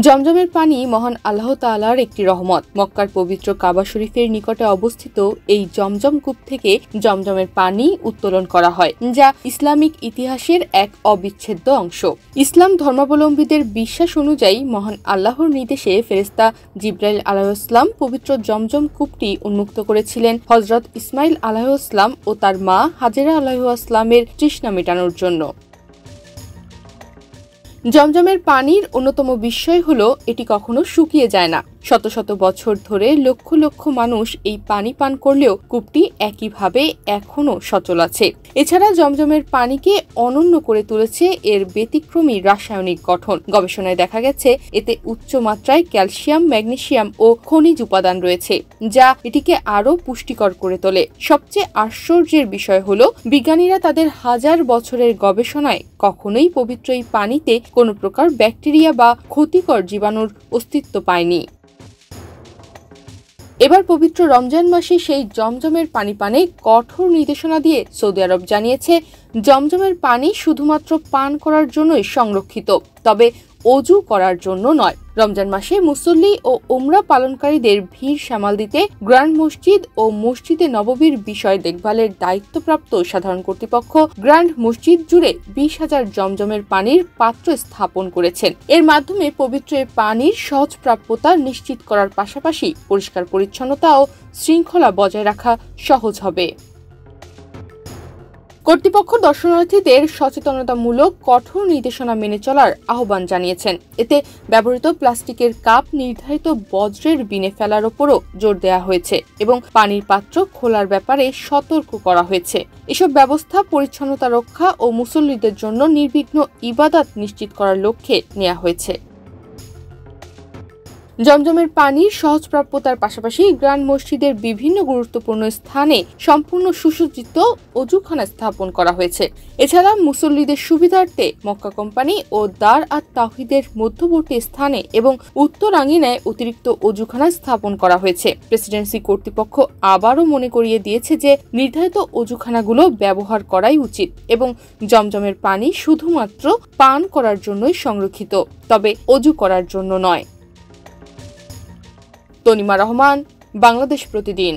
জমজমের পানি মহান আল্লাহ তাআলার একটি রহমত। মক্কার পবিত্র কাবা শরীফের নিকটে অবস্থিত এই জমজম কূপ থেকে জমজমের পানি উত্তোলন করা হয়, যা ইসলামিক ইতিহাসের এক অবিচ্ছেদ্য অংশ। ইসলাম ধর্মাবলম্বীদের বিশ্বাস অনুযায়ী মহান আল্লাহর নির্দেশে ফেরেশতা জিবরাইল আলাইহিসসালাম পবিত্র জমজম কূপটি উন্মুক্ত করেছিলেন হযরত ইসমাইল আলাইহিসসালাম ও তার মা হাজেরা আলাইহিসসালামের তৃষ্ণা মেটানোর জন্য। জমজমের পানির অন্যতম বিষয় হলো এটি কখনো শুকিয়ে যায় না। শত শত বছর ধরে লক্ষ লক্ষ মানুষ এই পানি পান করলেও কূপটি একইভাবে এখনো সচল আছে। এছাড়া জমজমের পানিকে অনন্য করে তুলেছে এর ব্যতিক্রমী রাসায়নিক গঠন। গবেষণায় দেখা গেছে এতে উচ্চ মাত্রায় ক্যালসিয়াম, ম্যাগনেসিয়াম ও খনিজ উপাদান রয়েছে, যা এটিকে আরও পুষ্টিকর করে তোলে। সবচেয়ে আশ্চর্যের বিষয় হলো বিজ্ঞানীরা তাদের হাজার বছরের গবেষণায় কখনোই পবিত্র এই পানিতে কোনো প্রকার ব্যাকটেরিয়া বা ক্ষতিকর জীবাণুর অস্তিত্ব পায়নি। এবার পবিত্র রমজান মাসে সেই জমজমের পানি পানে কঠোর নির্দেশনা দিয়ে সৌদি আরব জানিয়েছে, জমজমের পানি শুধুমাত্র পান করার জন্যই সংরক্ষিত, তবে অজু করার জন্য নয়। রমজান মাসে মুসল্লি ও উমরা পালনকারীদের ভিড় সামাল দিতে গ্র্যান্ড মসজিদ ও মসজিদে নববীর বিষয় দেখভালের দায়িত্বপ্রাপ্ত সাধারণ কর্তৃপক্ষ গ্র্যান্ড মসজিদ জুড়ে 20,000 জমজমের পানির পাত্র স্থাপন করেছেন। এর মাধ্যমে পবিত্র পানির সহজ প্রাপ্যতা নিশ্চিত করার পাশাপাশি পরিষ্কার পরিচ্ছন্নতা ও শৃঙ্খলা বজায় রাখা সহজ হবে। কর্তৃপক্ষ দর্শনার্থীদের সচেতনতামূলক কঠোর নির্দেশনা মেনে চলার আহ্বান জানিয়েছেন। এতে ব্যবহৃত প্লাস্টিকের কাপ নির্ধারিত বজ্রের বিনে ফেলার ওপরও জোর দেওয়া হয়েছে এবং পানির পাত্র খোলার ব্যাপারে সতর্ক করা হয়েছে। এসব ব্যবস্থা পরিচ্ছন্নতা রক্ষা ও মুসল্লিদের জন্য নির্বিঘ্ন ইবাদত নিশ্চিত করার লক্ষ্যে নেওয়া হয়েছে। জমজমের পানির সহজপ্রাপ্যতার পাশাপাশি গ্র্যান্ড মসজিদের বিভিন্ন গুরুত্বপূর্ণ স্থানে সম্পূর্ণ সুসজ্জিত অজুখানা স্থাপন করা হয়েছে। এছাড়া মুসল্লিদের সুবিধার্থে মক্কা কোম্পানি ও দার আত তাওহীদের মধ্যবর্তী স্থানে এবং উত্তর আঙিনায় অতিরিক্ত অজুখানা স্থাপন করা হয়েছে। প্রেসিডেন্সি কর্তৃপক্ষ আবারও মনে করিয়ে দিয়েছে যে নির্ধারিত অজুখানাগুলো ব্যবহার করাই উচিত এবং জমজমের পানি শুধুমাত্র পান করার জন্যই সংরক্ষিত, তবে অজু করার জন্য নয়। তনিমা রহমান, বাংলাদেশ প্রতিদিন।